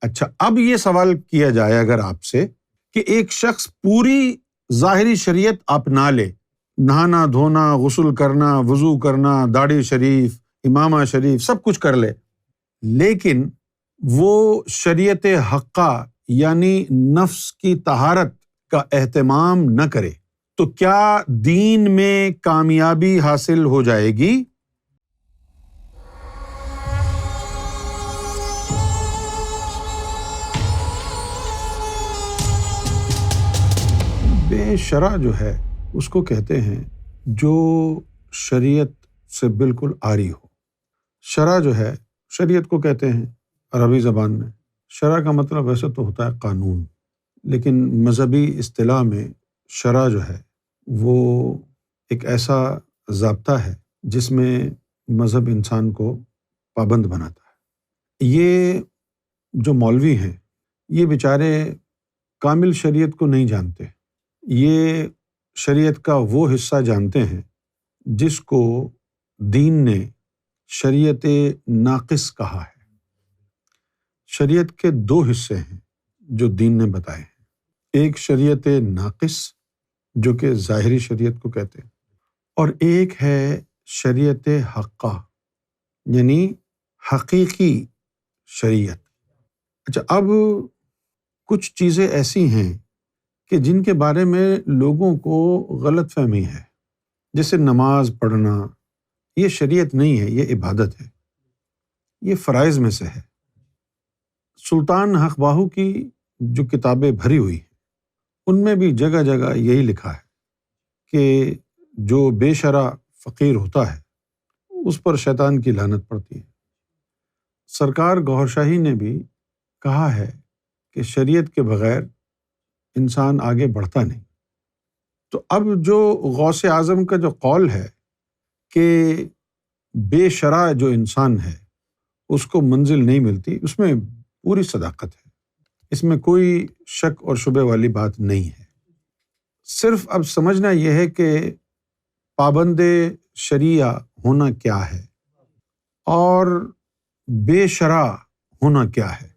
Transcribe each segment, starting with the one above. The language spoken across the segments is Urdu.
اچھا، اب یہ سوال کیا جائے اگر آپ سے کہ ایک شخص پوری ظاہری شریعت اپنا لے، نہانا دھونا، غسل کرنا، وضو کرنا، داڑھی شریف، امامہ شریف، سب کچھ کر لے، لیکن وہ شریعت حقہ یعنی نفس کی طہارت کا اہتمام نہ کرے، تو کیا دین میں کامیابی حاصل ہو جائے گی؟ بے شرع جو ہے اس کو کہتے ہیں جو شریعت سے بالکل عاری ہو۔ شرع جو ہے شریعت کو کہتے ہیں عربی زبان میں۔ شرع کا مطلب ویسے تو ہوتا ہے قانون، لیکن مذہبی اصطلاح میں شرع جو ہے وہ ایک ایسا ضابطہ ہے جس میں مذہب انسان کو پابند بناتا ہے۔ یہ جو مولوی ہیں یہ بیچارے کامل شریعت کو نہیں جانتے، یہ شریعت کا وہ حصہ جانتے ہیں جس کو دین نے شریعت ناقص کہا ہے۔ شریعت کے دو حصے ہیں جو دین نے بتائے ہیں، ایک شریعت ناقص جو کہ ظاہری شریعت کو کہتے ہیں، اور ایک ہے شریعت حقہ یعنی حقیقی شریعت۔ اچھا، اب کچھ چیزیں ایسی ہیں کہ جن کے بارے میں لوگوں کو غلط فہمی ہے، جیسے نماز پڑھنا، یہ شریعت نہیں ہے، یہ عبادت ہے، یہ فرائض میں سے ہے۔ سلطان حق باہو کی جو کتابیں بھری ہوئی ہیں ان میں بھی جگہ جگہ یہی لکھا ہے کہ جو بے شرع فقیر ہوتا ہے اس پر شیطان کی لعنت پڑتی ہے۔ سرکار گوھر شاہی نے بھی کہا ہے کہ شریعت کے بغیر انسان آگے بڑھتا نہیں۔ تو اب جو غوث اعظم کا جو قول ہے کہ بے شرع جو انسان ہے اس کو منزل نہیں ملتی، اس میں پوری صداقت ہے، اس میں کوئی شک اور شبہ والی بات نہیں ہے۔ صرف اب سمجھنا یہ ہے کہ پابند شریعہ ہونا کیا ہے اور بے شرع ہونا کیا ہے۔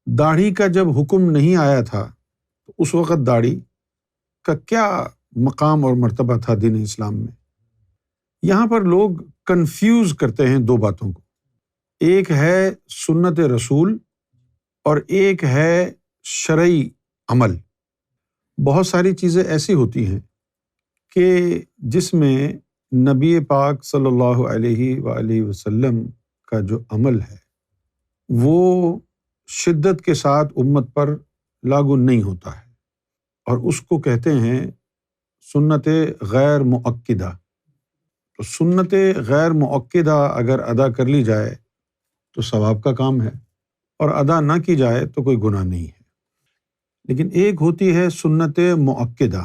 داڑھی کا جب حکم نہیں آیا تھا تو اس وقت داڑھی کا کیا مقام اور مرتبہ تھا دین اسلام میں؟ یہاں پر لوگ کنفیوز کرتے ہیں دو باتوں کو، ایک ہے سنت رسول اور ایک ہے شرعی عمل۔ بہت ساری چیزیں ایسی ہوتی ہیں کہ جس میں نبی پاک صلی اللہ علیہ وآلہ وسلم کا جو عمل ہے وہ شدت کے ساتھ امت پر لاگو نہیں ہوتا ہے، اور اس کو کہتے ہیں سنت غیر مؤکدہ۔ تو سنت غیر مؤکدہ اگر ادا کر لی جائے تو ثواب کا کام ہے، اور ادا نہ کی جائے تو کوئی گناہ نہیں ہے۔ لیکن ایک ہوتی ہے سنت مؤکدہ۔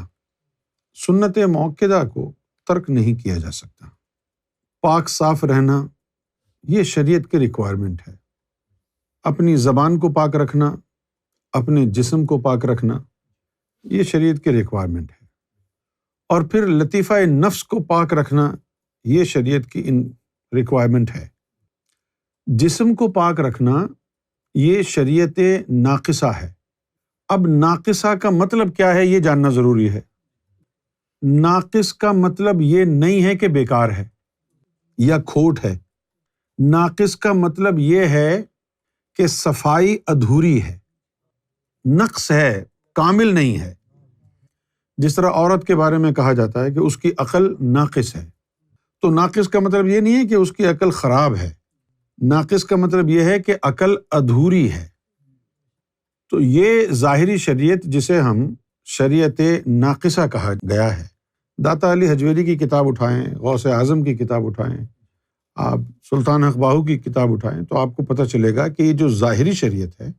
سنت مؤکدہ کو ترک نہیں کیا جا سکتا۔ پاک صاف رہنا یہ شریعت کی ریکوائرمنٹ ہے۔ اپنی زبان کو پاک رکھنا، اپنے جسم کو پاک رکھنا، یہ شریعت کی ریکوائرمنٹ ہے۔ اور پھر لطیفہ نفس کو پاک رکھنا یہ شریعت کی ریکوائرمنٹ ہے۔ جسم کو پاک رکھنا یہ شریعت ناقصہ ہے۔ اب ناقصہ کا مطلب کیا ہے یہ جاننا ضروری ہے۔ ناقص کا مطلب یہ نہیں ہے کہ بیکار ہے یا کھوٹ ہے۔ ناقص کا مطلب یہ ہے کہ صفائی ادھوری ہے، نقص ہے، کامل نہیں ہے۔ جس طرح عورت کے بارے میں کہا جاتا ہے کہ اس کی عقل ناقص ہے، تو ناقص کا مطلب یہ نہیں ہے کہ اس کی عقل خراب ہے، ناقص کا مطلب یہ ہے کہ عقل ادھوری ہے۔ تو یہ ظاہری شریعت جسے ہم شریعت ناقصہ کہا گیا ہے۔ داتا علی حجویری کی کتاب اٹھائیں، غوث اعظم کی کتاب اٹھائیں، آپ سلطان حق باہو کی کتاب اٹھائیں تو آپ کو پتہ چلے گا کہ یہ جو ظاہری شریعت ہے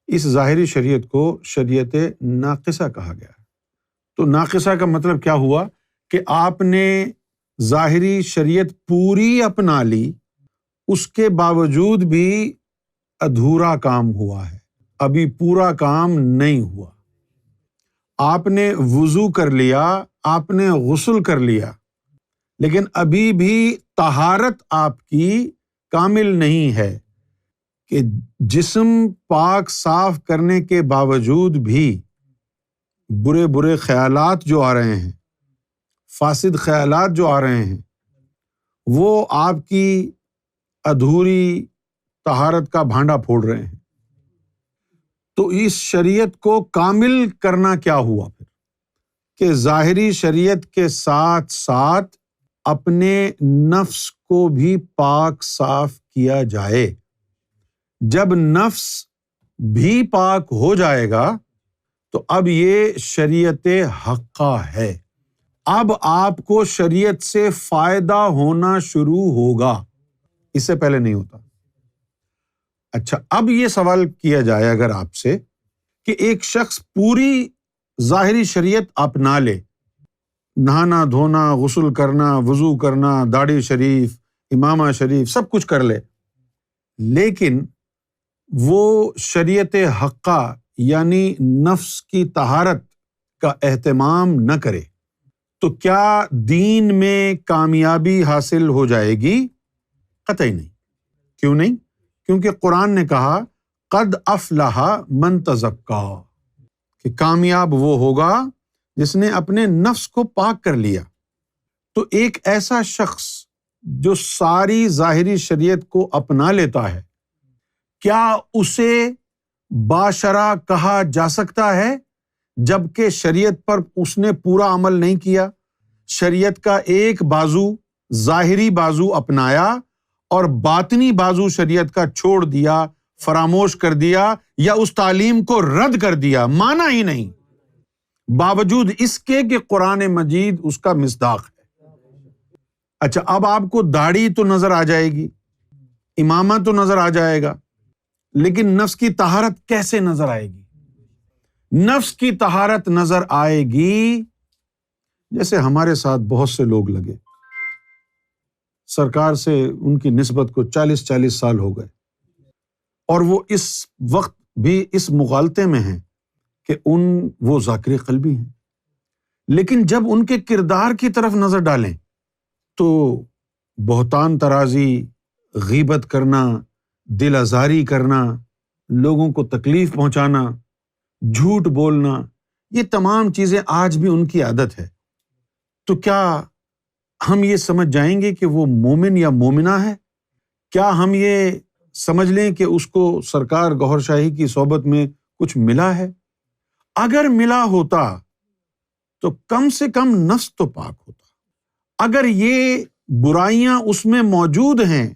اس ظاہری شریعت کو شریعت ناقصہ کہا گیا ہے۔ تو ناقصہ کا مطلب کیا ہوا کہ آپ نے ظاہری شریعت پوری اپنا لی، اس کے باوجود بھی ادھورا کام ہوا ہے، ابھی پورا کام نہیں ہوا۔ آپ نے وضو کر لیا، آپ نے غسل کر لیا، لیکن ابھی بھی طہارت آپ کی کامل نہیں ہے۔ کہ جسم پاک صاف کرنے کے باوجود بھی برے برے خیالات جو آ رہے ہیں، فاسد خیالات جو آ رہے ہیں، وہ آپ کی ادھوری طہارت کا بھانڈا پھوڑ رہے ہیں۔ تو اس شریعت کو کامل کرنا کیا ہوا پھر؟ کہ ظاہری شریعت کے ساتھ ساتھ اپنے نفس کو بھی پاک صاف کیا جائے۔ جب نفس بھی پاک ہو جائے گا تو اب یہ شریعت حقہ ہے۔ اب آپ کو شریعت سے فائدہ ہونا شروع ہوگا، اس سے پہلے نہیں ہوتا۔ اچھا، اب یہ سوال کیا جائے اگر آپ سے کہ ایک شخص پوری ظاہری شریعت اپنا لے، نہانا دھونا، غسل کرنا، وضو کرنا، داڑھی شریف، امامہ شریف، سب کچھ کر لے، لیکن وہ شریعت حقہ یعنی نفس کی طہارت کا اہتمام نہ کرے، تو کیا دین میں کامیابی حاصل ہو جائے گی؟ قطعی نہیں۔ کیوں نہیں؟ کیونکہ قرآن نے کہا قد افلح من تزکیٰ، کہ کامیاب وہ ہوگا جس نے اپنے نفس کو پاک کر لیا۔ تو ایک ایسا شخص جو ساری ظاہری شریعت کو اپنا لیتا ہے، کیا اسے باشرع کہا جا سکتا ہے جبکہ شریعت پر اس نے پورا عمل نہیں کیا؟ شریعت کا ایک بازو، ظاہری بازو اپنایا اور باطنی بازو شریعت کا چھوڑ دیا، فراموش کر دیا یا اس تعلیم کو رد کر دیا، مانا ہی نہیں، باوجود اس کے کہ قرآن مجید اس کا مصداق ہے۔ اچھا، اب آپ کو داڑھی تو نظر آ جائے گی، امامہ تو نظر آ جائے گا، لیکن نفس کی طہارت کیسے نظر آئے گی؟ نفس کی طہارت نظر آئے گی جیسے ہمارے ساتھ بہت سے لوگ لگے، سرکار سے ان کی نسبت کو 40 سال ہو گئے، اور وہ اس وقت بھی اس مغالطے میں ہیں کہ وہ ذاکر قلبی ہیں، لیکن جب ان کے کردار کی طرف نظر ڈالیں تو بہتان ترازی، غیبت کرنا، دل آزاری کرنا، لوگوں کو تکلیف پہنچانا، جھوٹ بولنا، یہ تمام چیزیں آج بھی ان کی عادت ہے۔ تو کیا ہم یہ سمجھ جائیں گے کہ وہ مومن یا مومنہ ہے؟ کیا ہم یہ سمجھ لیں کہ اس کو سرکار گوہر شاہی کی صحبت میں کچھ ملا ہے؟ اگر ملا ہوتا تو کم سے کم نفس تو پاک ہوتا۔ اگر یہ برائیاں اس میں موجود ہیں،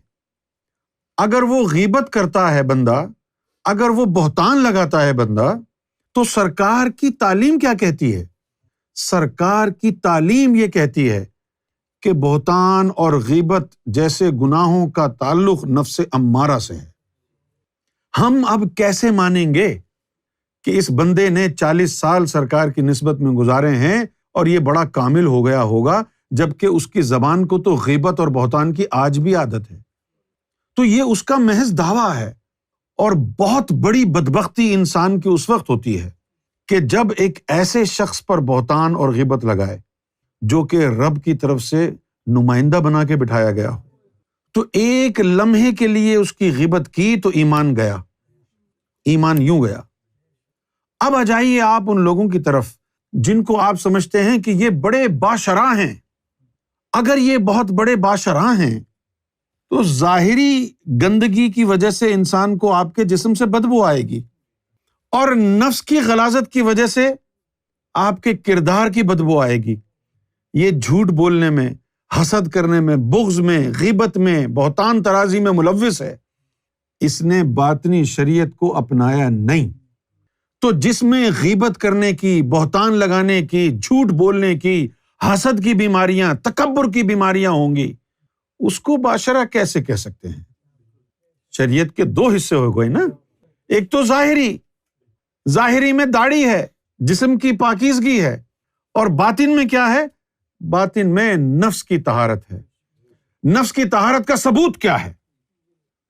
اگر وہ غیبت کرتا ہے بندہ، اگر وہ بہتان لگاتا ہے بندہ، تو سرکار کی تعلیم کیا کہتی ہے؟ سرکار کی تعلیم یہ کہتی ہے کہ بہتان اور غیبت جیسے گناہوں کا تعلق نفس امارہ سے ہے۔ ہم اب کیسے مانیں گے کہ اس بندے نے 40 سال سرکار کی نسبت میں گزارے ہیں اور یہ بڑا کامل ہو گیا ہوگا، جبکہ اس کی زبان کو تو غیبت اور بہتان کی آج بھی عادت ہے؟ تو یہ اس کا محض دعویٰ ہے، اور بہت بڑی بدبختی انسان کی اس وقت ہوتی ہے کہ جب ایک ایسے شخص پر بہتان اور غیبت لگائے جو کہ رب کی طرف سے نمائندہ بنا کے بٹھایا گیا ہو، تو ایک لمحے کے لیے اس کی غیبت کی تو ایمان گیا، ایمان یوں گیا۔ اب آ جائیے آپ ان لوگوں کی طرف جن کو آپ سمجھتے ہیں کہ یہ بڑے باشرع ہیں۔ اگر یہ بہت بڑے باشرع ہیں تو ظاہری گندگی کی وجہ سے انسان کو آپ کے جسم سے بدبو آئے گی، اور نفس کی غلاظت کی وجہ سے آپ کے کردار کی بدبو آئے گی۔ یہ جھوٹ بولنے میں، حسد کرنے میں، بغض میں، غیبت میں، بہتان ترازی میں ملوث ہے، اس نے باطنی شریعت کو اپنایا نہیں۔ تو جس میں غیبت کرنے کی، بہتان لگانے کی، جھوٹ بولنے کی، حسد کی بیماریاں، تکبر کی بیماریاں ہوں گی، اس کو باشرع کیسے کہہ سکتے ہیں؟ شریعت کے 2 حصے ہو گئے نا، ایک تو ظاہری میں داڑھی ہے، جسم کی پاکیزگی ہے، اور باطن میں کیا ہے؟ باطن میں نفس کی طہارت ہے۔ نفس کی طہارت کا ثبوت کیا ہے؟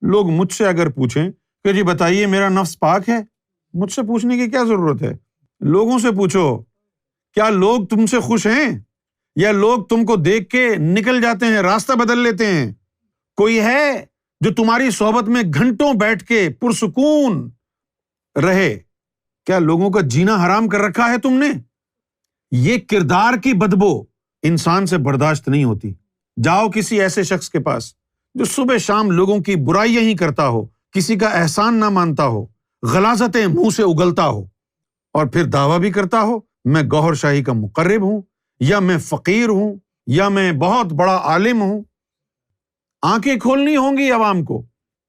لوگ مجھ سے اگر پوچھیں کہ جی بتائیے میرا نفس پاک ہے، مجھ سے پوچھنے کی کیا ضرورت ہے؟ لوگوں سے پوچھو، کیا لوگ تم سے خوش ہیں؟ یا لوگ تم کو دیکھ کے نکل جاتے ہیں، راستہ بدل لیتے ہیں؟ کوئی ہے جو تمہاری صحبت میں گھنٹوں بیٹھ کے پرسکون رہے، کیا لوگوں کا جینا حرام کر رکھا ہے تم نے؟ یہ کردار کی بدبو انسان سے برداشت نہیں ہوتی۔ جاؤ کسی ایسے شخص کے پاس جو صبح شام لوگوں کی برائیاں ہی کرتا ہو، کسی کا احسان نہ مانتا ہو، غلاظتیں منہ سے اگلتا ہو، اور پھر دعویٰ بھی کرتا ہو میں گوہر شاہی کا مقرب ہوں، یا میں فقیر ہوں، یا میں بہت بڑا عالم ہوں۔ آنکھیں کھولنی ہوں گی عوام کو۔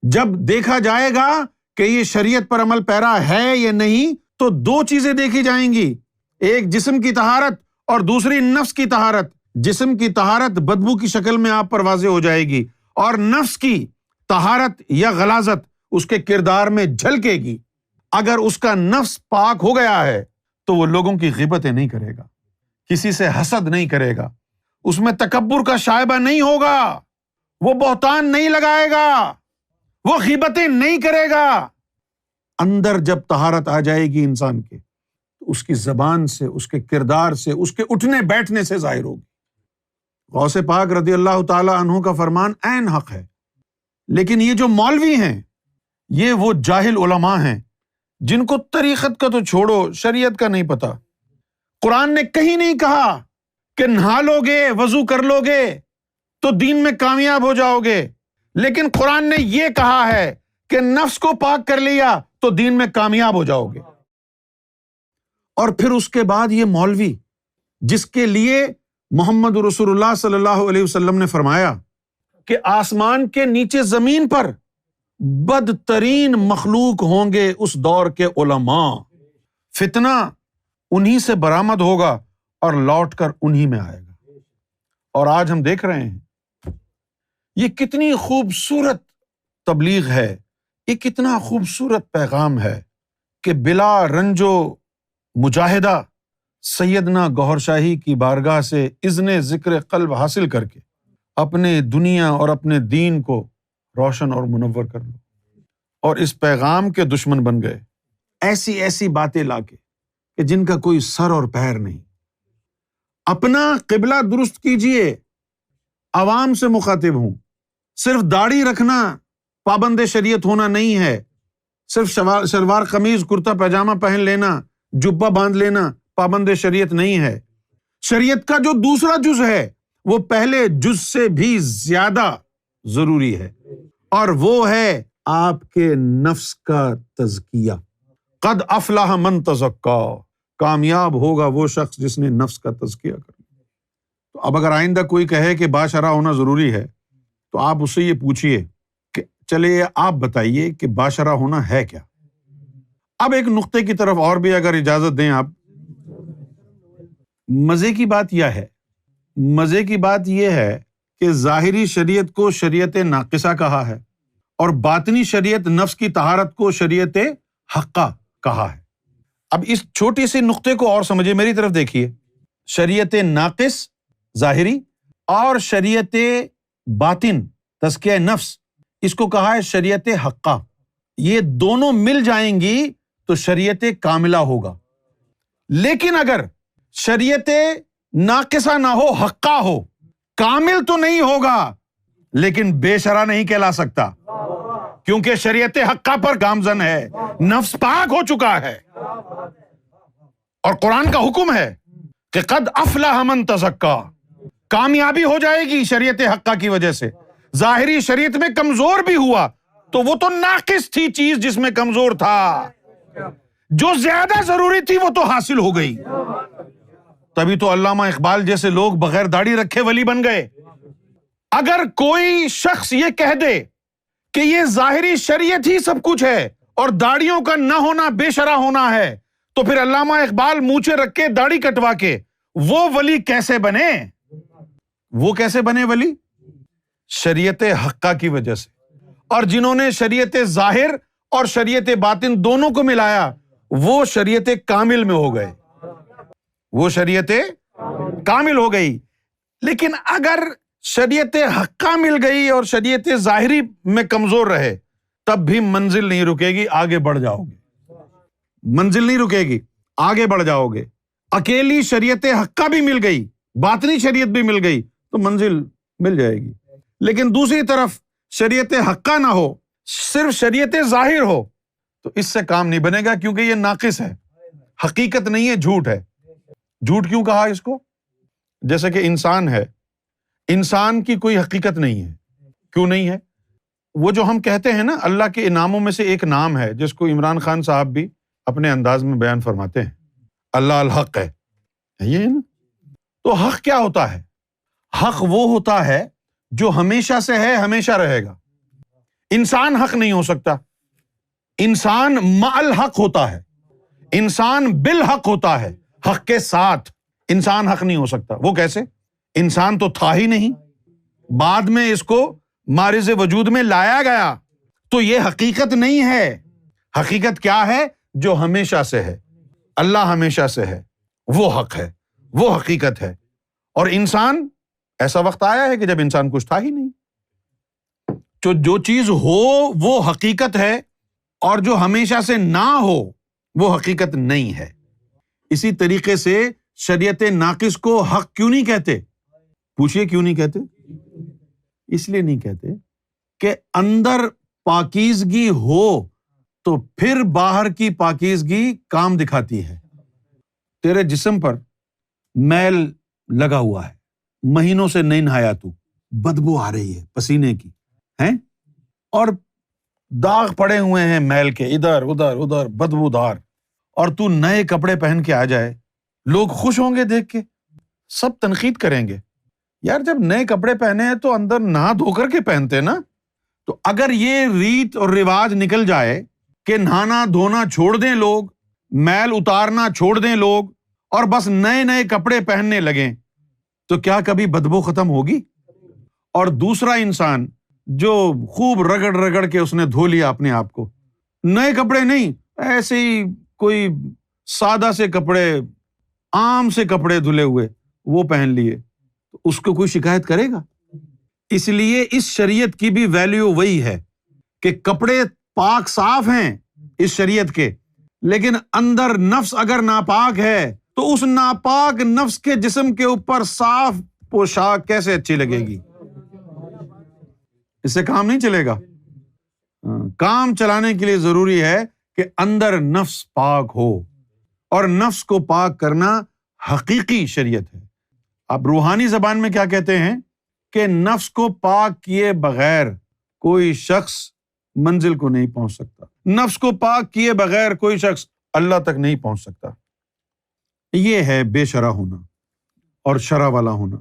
جب دیکھا جائے گا کہ یہ شریعت پر عمل پیرا ہے یا نہیں، تو دو چیزیں دیکھی جائیں گی، ایک جسم کی طہارت اور دوسری نفس کی طہارت۔ جسم کی طہارت بدبو کی شکل میں آپ پر واضح ہو جائے گی، اور نفس کی طہارت یا غلاظت اس کے کردار میں جھلکے گی۔ اگر اس کا نفس پاک ہو گیا ہے تو وہ لوگوں کی غیبتیں نہیں کرے گا، کسی سے حسد نہیں کرے گا، اس میں تکبر کا شائبہ نہیں ہوگا، وہ بہتان نہیں لگائے گا، وہ غیبتیں نہیں کرے گا۔ اندر جب طہارت آ جائے گی انسان کے، تو اس کی زبان سے، اس کے کردار سے، اس کے اٹھنے بیٹھنے سے ظاہر ہوگی۔ غوث پاک رضی اللہ تعالی عنہ کا فرمان عین حق ہے۔ لیکن یہ جو مولوی ہیں، یہ وہ جاہل علماء ہیں جن کو طریقت کا تو چھوڑو، شریعت کا نہیں پتا۔ قرآن نے کہیں نہیں کہا کہ نہا لو گے، وضو کر لو گے تو دین میں کامیاب ہو جاؤ گے، لیکن قرآن نے یہ کہا ہے کہ نفس کو پاک کر لیا تو دین میں کامیاب ہو جاؤ گے۔ اور پھر اس کے بعد یہ مولوی جس کے لیے محمد رسول اللہ صلی اللہ علیہ وسلم نے فرمایا کہ آسمان کے نیچے زمین پر بدترین مخلوق ہوں گے اس دور کے علماء، فتنہ انہی سے برآمد ہوگا اور لوٹ کر انہی میں آئے گا۔ اور آج ہم دیکھ رہے ہیں یہ کتنی خوبصورت تبلیغ ہے، یہ کتنا خوبصورت پیغام ہے کہ بلا رنج و مجاہدہ سیدنا گوہر شاہی کی بارگاہ سے اذن ذکر قلب حاصل کر کے اپنے دنیا اور اپنے دین کو روشن اور منور کر لو، اور اس پیغام کے دشمن بن گئے ایسی ایسی باتیں لا کے کہ جن کا کوئی سر اور پیر نہیں۔ اپنا قبلہ درست کیجئے، عوام سے مخاطب ہوں۔ صرف داڑھی رکھنا پابند شریعت ہونا نہیں ہے، صرف شلوار قمیض کرتا پیجامہ پہن لینا، جبہ باندھ لینا پابند شریعت نہیں ہے۔ شریعت کا جو دوسرا جز ہے وہ پہلے جز سے بھی زیادہ ضروری ہے، اور وہ ہے آپ کے نفس کا تزکیہ۔ قد افلح من تزکا، کامیاب ہوگا وہ شخص جس نے نفس کا تزکیہ کر لیا۔ تو اب اگر آئندہ کوئی کہے کہ باشرہ ہونا ضروری ہے تو آپ اس سے یہ پوچھئے کہ چلے آپ بتائیے کہ باشرہ ہونا ہے کیا۔ اب ایک نقطے کی طرف اور بھی اگر اجازت دیں آپ، مزے کی بات یہ ہے کہ ظاہری شریعت کو شریعت ناقصہ کہا ہے، اور باطنی شریعت نفس کی طہارت کو شریعت حقہ کہا ہے۔ اب اس چھوٹی سی نقطے کو اور سمجھے، میری طرف دیکھیے۔ شریعت ناقص ظاہری اور شریعت باطن تزکیہ نفس، اس کو کہا ہے شریعت حقہ۔ یہ دونوں مل جائیں گی تو شریعت کاملہ ہوگا۔ لیکن اگر شریعت ناقصہ نہ ہو، حقہ ہو، کامل تو نہیں ہوگا لیکن بے شرع نہیں کہلا سکتا، کیونکہ شریعت حقہ پر گامزن ہے، نفس پاک ہو چکا ہے، اور قرآن کا حکم ہے کہ قد افلح من تزکا، کامیابی ہو جائے گی شریعت حقہ کی وجہ سے۔ ظاہری شریعت میں کمزور بھی ہوا تو وہ تو ناقص تھی چیز جس میں کمزور تھا، جو زیادہ ضروری تھی وہ تو حاصل ہو گئی۔ تبھی تو علامہ اقبال جیسے لوگ بغیر داڑھی رکھے ولی بن گئے۔ اگر کوئی شخص یہ کہہ دے کہ یہ ظاہری شریعت ہی سب کچھ ہے اور داڑھیوں کا نہ ہونا بے شرع ہونا ہے، تو پھر علامہ اقبال مونچھیں رکھ کے داڑھی کٹوا کے وہ ولی کیسے بنے؟ وہ کیسے بنے ولی؟ شریعت حقہ کی وجہ سے۔ اور جنہوں نے شریعت ظاہر اور شریعت باطن دونوں کو ملایا وہ شریعت کامل میں ہو گئے، وہ شریعت کامل ہو گئی۔ لیکن اگر شریعت حقہ مل گئی اور شریعت ظاہری میں کمزور رہے، تب بھی منزل نہیں رکے گی، آگے بڑھ جاؤ گے، منزل نہیں رکے گی، آگے بڑھ جاؤ گے۔ اکیلی شریعت حقہ بھی مل گئی، باطنی شریعت بھی مل گئی تو منزل مل جائے گی، لیکن دوسری طرف شریعت حقہ نہ ہو، صرف شریعت ظاہر ہو، تو اس سے کام نہیں بنے گا، کیونکہ یہ ناقص ہے، حقیقت نہیں ہے، جھوٹ ہے۔ جھوٹ کیوں کہا اس کو؟ جیسے کہ انسان ہے، انسان کی کوئی حقیقت نہیں ہے۔ کیوں نہیں ہے؟ وہ جو ہم کہتے ہیں نا، اللہ کے انعاموں میں سے ایک نام ہے جس کو عمران خان صاحب بھی اپنے انداز میں بیان فرماتے ہیں، اللہ الحق ہے، یہ ہے نا؟ تو حق کیا ہوتا ہے؟ حق وہ ہوتا ہے جو ہمیشہ سے ہے، ہمیشہ رہے گا۔ انسان حق نہیں ہو سکتا، انسان مع الحق ہوتا ہے، انسان بالحق ہوتا ہے، حق کے ساتھ انسان حق نہیں ہو سکتا۔ وہ کیسے؟ انسان تو تھا ہی نہیں، بعد میں اس کو مارز وجود میں لایا گیا، تو یہ حقیقت نہیں ہے۔ حقیقت کیا ہے؟ جو ہمیشہ سے ہے، اللہ ہمیشہ سے ہے، وہ حق ہے، وہ حقیقت ہے۔ اور انسان، ایسا وقت آیا ہے کہ جب انسان کچھ تھا ہی نہیں، جو چیز ہو وہ حقیقت ہے، اور جو ہمیشہ سے نہ ہو وہ حقیقت نہیں ہے۔ اسی طریقے سے شریعت ناقص کو حق کیوں نہیں کہتے؟ پوچھئے کیوں نہیں کہتے؟ اس لیے نہیں کہتے کہ اندر پاکیزگی ہو تو پھر باہر کی پاکیزگی کام دکھاتی ہے۔ تیرے جسم پر میل لگا ہوا ہے، مہینوں سے نہیں نہایا تو، بدبو آ رہی ہے پسینے کی، ہیں، اور داغ پڑے ہوئے ہیں میل کے، ادھر ادھر ادھر بدبودار، اور تو نئے کپڑے پہن کے آ جائے، لوگ خوش ہوں گے دیکھ کے، سب تنقید کریں گے، یار جب نئے کپڑے پہنے ہیں تو اندر نہا دھو کر کے پہنتے نا۔ تو اگر یہ ریت اور رواج نکل جائے کہ نہانا دھونا چھوڑ دیں لوگ، میل اتارنا چھوڑ دیں لوگ، اور بس نئے نئے کپڑے پہننے لگیں، تو کیا کبھی بدبو ختم ہوگی؟ اور دوسرا انسان جو خوب رگڑ رگڑ کے اس نے دھو لیا اپنے آپ کو، نئے کپڑے نہیں، ایسے ہی کوئی سادہ سے کپڑے، عام سے کپڑے دھلے ہوئے وہ پہن لیے، تو اس کو کوئی شکایت کرے گا؟ اس لیے اس شریعت کی بھی ویلیو وہی ہے کہ کپڑے پاک صاف ہیں اس شریعت کے، لیکن اندر نفس اگر ناپاک ہے تو اس ناپاک نفس کے جسم کے اوپر صاف پوشاک کیسے اچھی لگے گی؟ اس سے کام نہیں چلے گا۔ کام چلانے کے لیے ضروری ہے کہ اندر نفس پاک ہو، اور نفس کو پاک کرنا حقیقی شریعت ہے۔ آپ روحانی زبان میں کیا کہتے ہیں کہ نفس کو پاک کیے بغیر کوئی شخص منزل کو نہیں پہنچ سکتا، نفس کو پاک کیے بغیر کوئی شخص اللہ تک نہیں پہنچ سکتا۔ یہ ہے بے شرع ہونا اور شرع والا ہونا۔